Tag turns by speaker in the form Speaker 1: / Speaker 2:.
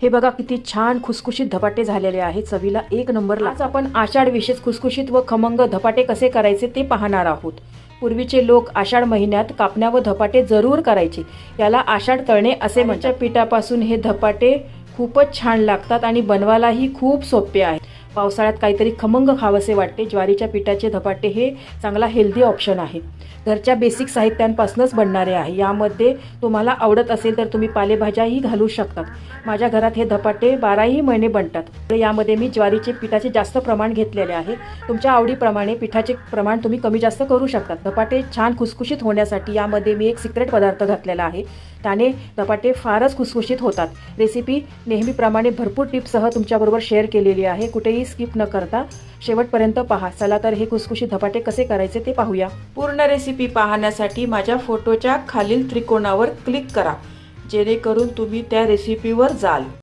Speaker 1: हे बघा किती छान खुसखुशीत धपाटे झालेले आहेत, चवीला एक नंबर. आज आपण आषाढ विशेष खुसखुशीत व खमंग धपाटे कसे करायचे ते पाहणार आहोत. पूर्वीचे लोक आषाढ महिन्यात कापण्या व धपाटे जरूर करायचे. याला आषाढ तळणे असे म्हणतात. पिठापासून हे धपाटे खूपच छान लागतात आणि बनवायलाही खूप सोपे आहेत. पावसाळ्यात काहीतरी खमंग खावंसे वाटते. ज्वारीच्या पिठाचे धपाटे हे चांगला हेल्दी ऑप्शन आहे. घरच्या बेसिक साहित्यांपासूनच बनणारे आहे. यामध्ये तुम्हाला आवडत असेल तर तुम्ही पालेभाज्याही घालू शकतात. माझ्या घरात हे धपाटे 12ही महिने बनतात. यामध्ये मी ज्वारीचे पिठाचे जास्त प्रमाण घेतलेले आहे. तुमच्या आवडीप्रमाणे पिठाचे प्रमाण तुम्ही कमी जास्त करू शकतात. धपाटे छान खुसखुशीत होण्यासाठी यामध्ये मी एक सिक्रेट पदार्थ घातलेला आहे. त्याने धपाटे फारच खुसखुशीत होतात. रेसिपी नेहमीप्रमाणे भरपूर टिप्ससह तुमच्याबरोबर शेअर केलेली आहे. कुठेही स्किप न करता शेवटपर्यंत पहा. चला तर हे खुसखुशीत धपाटे कसे करायचे ते पाहूया. पूर्ण रेसिपी पाहण्यासाठी माझ्या फोटोच्या खालील त्रिकोणावर क्लिक करा, जेणेकरून तुम्ही त्या रेसिपीवर जाल.